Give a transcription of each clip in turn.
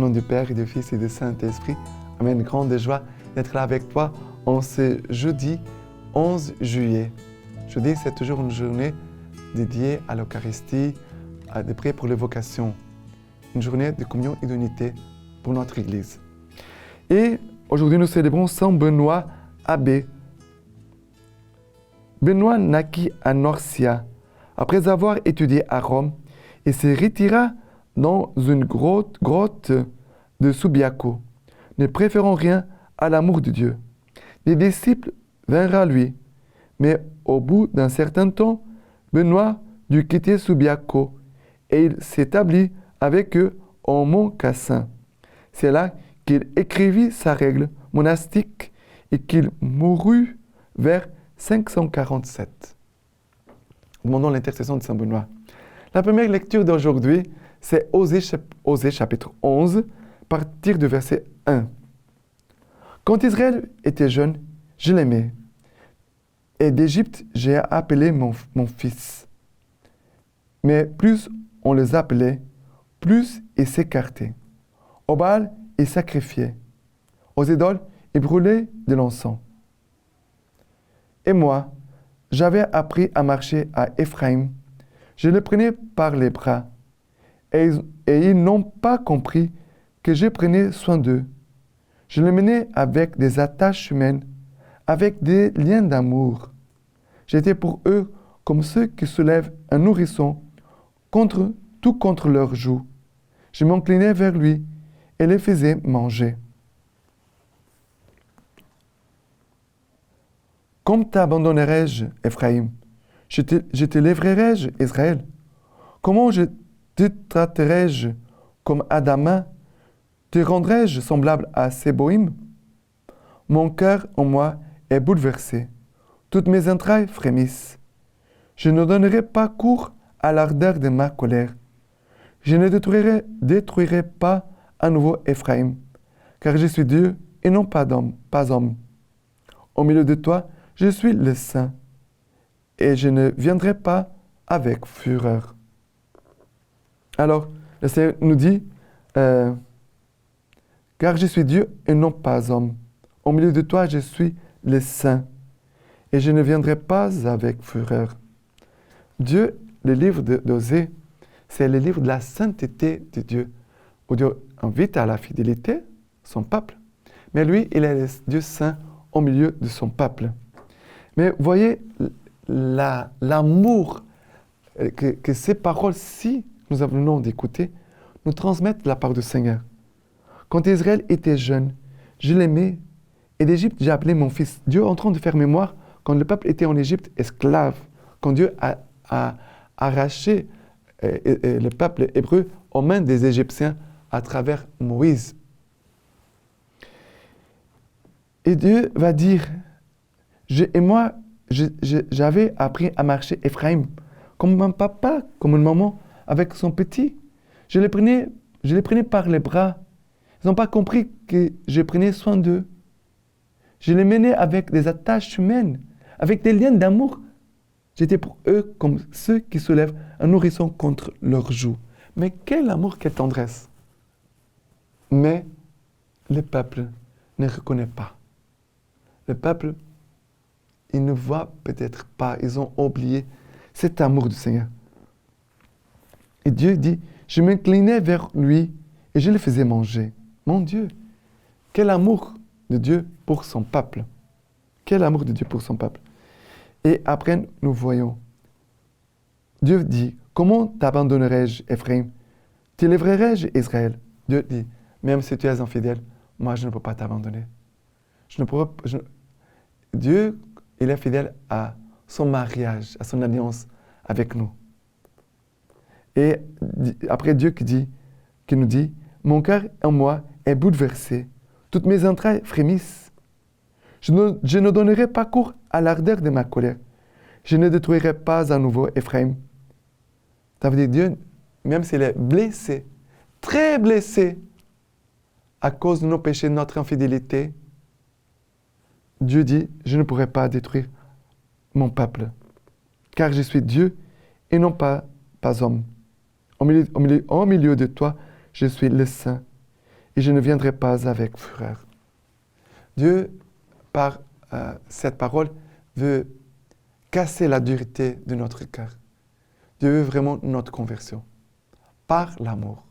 nom du Père et du Fils et du Saint-Esprit. Amen. Grande joie d'être là avec toi en ce jeudi 11 juillet. Jeudi, c'est toujours une journée dédiée à l'Eucharistie, à des prières pour les vocations. Une journée de communion et d'unité pour notre Église. Et aujourd'hui, nous célébrons Saint Benoît abbé. Benoît naquit à Norcia. Après avoir étudié à Rome, il se retira dans une grotte de Subiaco, ne préférant rien à l'amour de Dieu. Les disciples vinrent à lui, mais au bout d'un certain temps, Benoît dut quitter Subiaco et il s'établit avec eux au mont Cassin. C'est là qu'il écrivit sa règle monastique et qu'il mourut vers 547. Demandons l'intercession de Saint Benoît. La première lecture d'aujourd'hui, c'est Osée chapitre 11, à partir du verset 1. Quand Israël était jeune, je l'aimais. Et d'Égypte, j'ai appelé mon fils. Mais plus on les appelait, plus ils s'écartaient. Au Baal, ils sacrifiaient. Aux idoles, ils brûlaient de l'encens. Et moi, j'avais appris à marcher à Éphraïm. Je le prenais par les bras. Et ils n'ont pas compris que je prenais soin d'eux. Je les menais avec des attaches humaines, avec des liens d'amour. J'étais pour eux comme ceux qui soulèvent un nourrisson contre leur joue. Je m'inclinais vers lui et les faisais manger. Comme t'abandonnerai-je, Éphraïm? Je te livrerai-je, Israël? Comment te traiterai-je comme Adama? Te rendrai-je semblable à Séboïm? Mon cœur en moi est bouleversé. Toutes mes entrailles frémissent. Je ne donnerai pas cours à l'ardeur de ma colère. Je ne détruirai pas à nouveau Éphraïm, car je suis Dieu et non pas homme. Au milieu de toi, je suis le Saint, et je ne viendrai pas avec fureur. Alors, le Seigneur nous dit, car je suis Dieu et non pas homme. Au milieu de toi, je suis le Saint, et je ne viendrai pas avec fureur. Dieu, le livre d'Osée, c'est le livre de la sainteté de Dieu, où Dieu invite à la fidélité son peuple, mais lui, il est le Dieu saint au milieu de son peuple. Mais voyez l'amour que ces paroles-ci, nous venons d'écouter, nous transmettent de la part du Seigneur. Quand Israël était jeune, je l'aimais, et d'Égypte, j'ai appelé mon fils. Dieu est en train de faire mémoire quand le peuple était en Égypte esclave, quand Dieu a arraché le peuple hébreu aux mains des Égyptiens à travers Moïse. Et Dieu va dire, j'avais appris à marcher Éphraïm, comme un papa, comme une maman, avec son petit. Je les prenais par les bras. Ils n'ont pas compris que je prenais soin d'eux. Je les menais avec des attaches humaines, avec des liens d'amour. J'étais pour eux comme ceux qui soulèvent un nourrisson contre leur joue. Mais quel amour, quelle tendresse! Mais le peuple ne reconnaît pas. Le peuple, il ne voit peut-être pas, ils ont oublié cet amour du Seigneur. Et Dieu dit, je m'inclinais vers lui et je le faisais manger. Mon Dieu, quel amour de Dieu pour son peuple. Quel amour de Dieu pour son peuple. Et après, nous voyons, Dieu dit, comment t'abandonnerai-je, Éphraïm? Te livrerai-je, Israël? Dieu dit, même si tu es infidèle, moi je ne peux pas t'abandonner. Dieu, il est fidèle à son mariage, à son alliance avec nous. Et après Dieu qui nous dit, mon cœur en moi est bouleversé, toutes mes entrailles frémissent. Je ne donnerai pas cours à l'ardeur de ma colère. Je ne détruirai pas à nouveau Éphraïm. Ça veut dire Dieu, même s'il est blessé, très blessé, à cause de nos péchés, de notre infidélité, Dieu dit, je ne pourrai pas détruire mon peuple, car je suis Dieu et non pas homme. Au milieu de toi, je suis le Saint, et je ne viendrai pas avec fureur. Dieu, par cette parole, veut casser la dureté de notre cœur. Dieu veut vraiment notre conversion, par l'amour.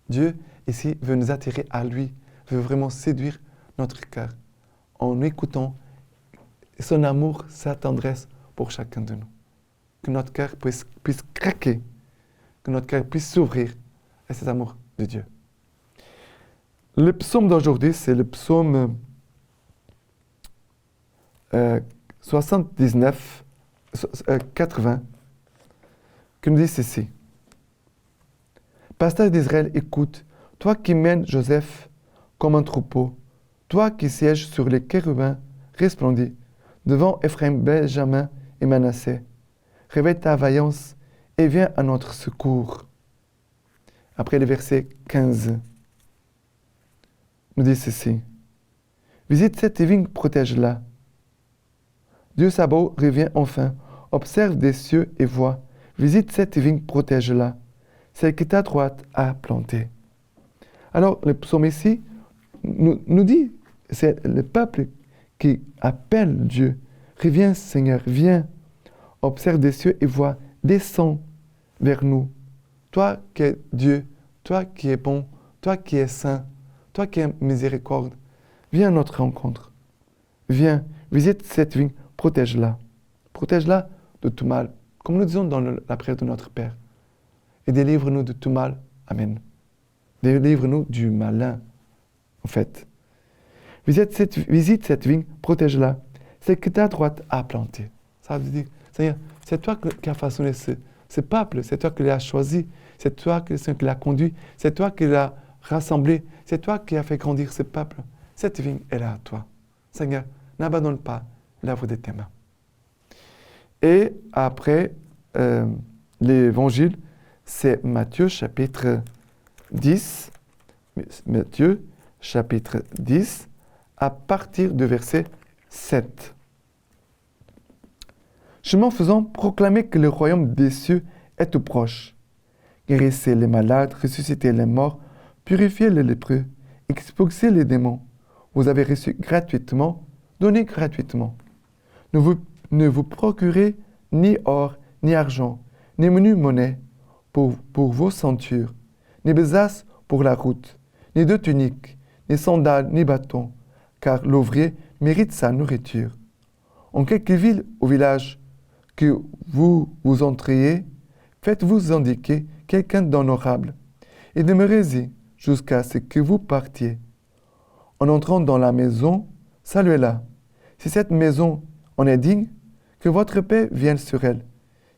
Dieu, ici, veut nous attirer à lui, veut vraiment séduire notre cœur en écoutant son amour, sa tendresse pour chacun de nous. Que notre cœur puisse craquer, que notre cœur puisse s'ouvrir à cet amour de Dieu. Le psaume d'aujourd'hui, c'est le psaume 80, qui nous dit ceci. Pasteur d'Israël, écoute, toi qui mènes Joseph comme un troupeau, toi qui sièges sur les chérubins resplendis, devant Ephraim, Benjamin et Manassé, réveille ta vaillance et viens à notre secours. Après le verset 15, nous dit ceci. Visite cette vigne, protège-la. Dieu Sabaoth revient enfin, observe des cieux et voit. Visite cette vigne, protège-la, celle que ta droite a plantée. Alors, le psaume ici nous dit, c'est le peuple qui appelle Dieu. Reviens, Seigneur, viens, observe des cieux et vois, descends vers nous. Toi qui es Dieu, toi qui es bon, toi qui es saint, toi qui es miséricorde, viens à notre rencontre. Viens, visite cette vigne, protège-la. Protège-la de tout mal, comme nous disons dans la prière de notre Père. Et délivre-nous de tout mal. Amen. Délivre-nous du malin, en fait. Visite cette vigne, protège-la. C'est que ta droite a planté. Ça veut dire, Seigneur, c'est toi qui as façonné ce peuple, c'est toi qui l'as choisi, c'est toi qui l'as conduit, c'est toi qui l'as rassemblé, c'est toi qui as fait grandir ce peuple. Cette vigne est là à toi. Seigneur, n'abandonne pas l'œuvre de tes mains. Et après l'évangile, c'est Matthieu chapitre 10. Matthieu chapitre 10, à partir du verset 7. Chemin faisant, proclamez que le royaume des cieux est tout proche. Guérissez les malades, ressuscitez les morts, purifiez les lépreux, expulsez les démons. Vous avez reçu gratuitement, donnez gratuitement. Ne vous procurez ni or, ni argent, ni menu monnaie pour vos ceintures, ni besace pour la route, ni de tunique, ni sandales, ni bâtons, car l'ouvrier mérite sa nourriture. En quelque ville ou village que vous entriez, faites-vous indiquer quelqu'un d'honorable, et demeurez-y jusqu'à ce que vous partiez. En entrant dans la maison, saluez-la. Si cette maison en est digne, que votre paix vienne sur elle.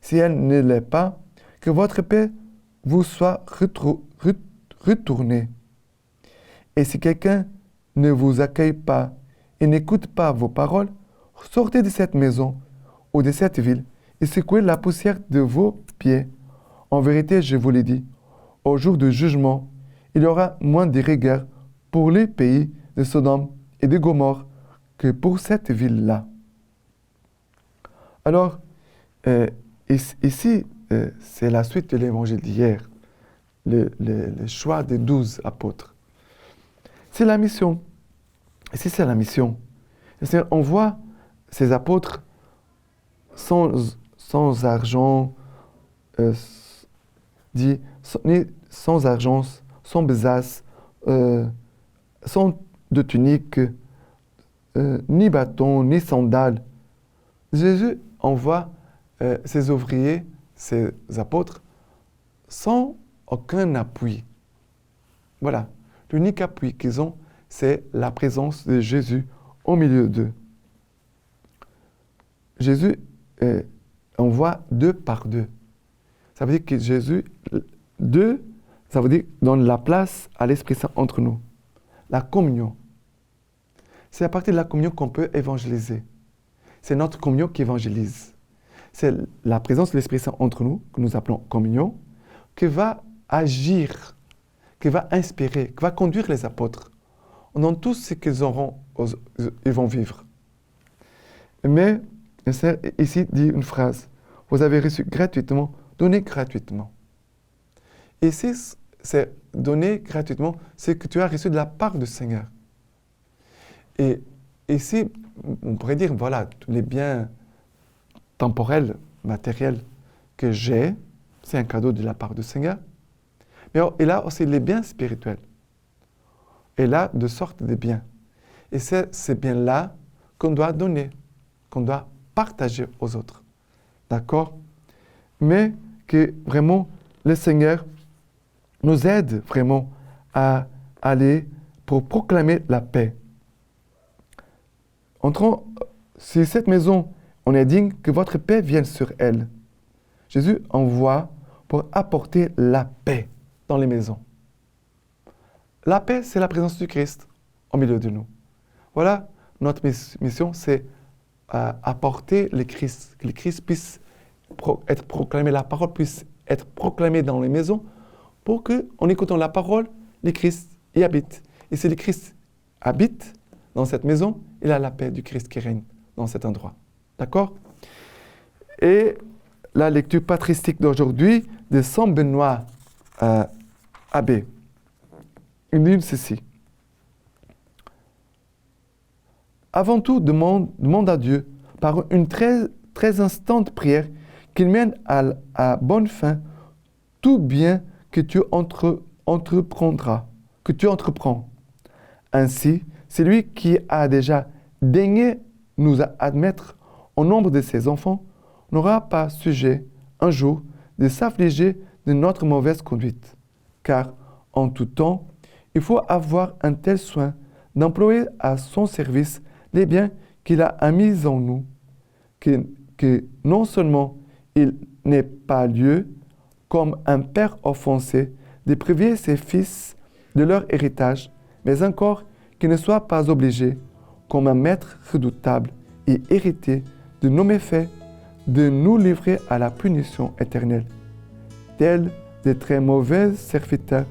Si elle ne l'est pas, que votre paix vous soit retournée. Et si quelqu'un ne vous accueille pas et n'écoute pas vos paroles, sortez de cette maison ou de cette ville et secouez la poussière de vos pieds. En vérité, je vous l'ai dit, au jour du jugement, il y aura moins de rigueur pour les pays de Sodome et de Gomorrhe que pour cette ville-là. Alors, ici, c'est la suite de l'évangile d'hier, le choix des 12 apôtres. C'est la mission. Ici, c'est la mission. C'est-à-dire, on voit ces apôtres sans argent, sans argent, sans besace, sans de tunique, ni bâton, ni sandales. Jésus envoie ses ouvriers, ses apôtres, sans aucun appui. Voilà. L'unique appui qu'ils ont, c'est la présence de Jésus au milieu d'eux. Jésus envoie 2 par 2. Ça veut dire que Jésus, ça veut dire donne la place à l'Esprit Saint entre nous. La communion. C'est à partir de la communion qu'on peut évangéliser. C'est notre communion qui évangélise. C'est la présence de l'Esprit Saint entre nous, que nous appelons communion, qui va agir, qui va inspirer, qui va conduire les apôtres dans tout ce ils vont vivre. Mais ici dit une phrase, vous avez reçu gratuitement, donnez gratuitement. Ici, c'est donner gratuitement ce que tu as reçu de la part du Seigneur. Et ici, on pourrait dire, voilà, tous les biens temporels, matériels que j'ai, c'est un cadeau de la part du Seigneur. Mais il a aussi les biens spirituels. Et là, de sortes de biens. Et c'est ces biens-là qu'on doit donner, qu'on doit partager aux autres. D'accord? Mais que vraiment, le Seigneur nous aide vraiment à aller pour proclamer la paix. Entrons, si cette maison, on est digne que votre paix vienne sur elle. Jésus envoie pour apporter la paix dans les maisons. La paix, c'est la présence du Christ au milieu de nous. Voilà, notre mission, c'est apporter le Christ, que le Christ puisse être proclamé, la parole puisse être proclamée dans les maisons pour qu'en écoutant la parole, le Christ y habite. Et si le Christ habite dans cette maison, il a la paix du Christ qui règne dans cet endroit. D'accord? Et la lecture patristique d'aujourd'hui de Saint Benoît Abbé. Il dit ceci. Avant tout, demande à Dieu, par une très instante prière, qu'il mène à bonne fin tout bien que tu entreprends. Ainsi, celui qui a déjà daigné nous admettre au nombre de ses enfants n'aura pas sujet, un jour, de s'affliger de notre mauvaise conduite. Car, en tout temps, il faut avoir un tel soin d'employer à son service les biens qu'il a mis en nous, que non seulement il n'ait pas lieu, comme un père offensé, de priver ses fils de leur héritage, mais encore qu'il ne soit pas obligé, comme un maître redoutable et héritier de nos méfaits, de nous livrer à la punition éternelle, tels de très mauvais serviteurs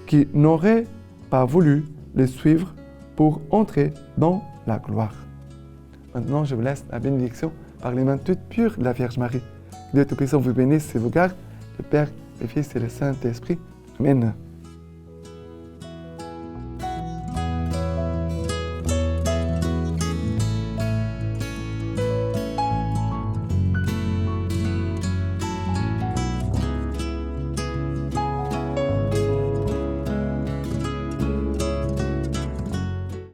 qui n'auraient pas voulu les suivre pour entrer dans la gloire. Maintenant, je vous laisse la bénédiction par les mains toutes pures de la Vierge Marie. Que Dieu Tout-Puissant vous bénisse et vous garde, le Père, le Fils et le Saint-Esprit. Amen.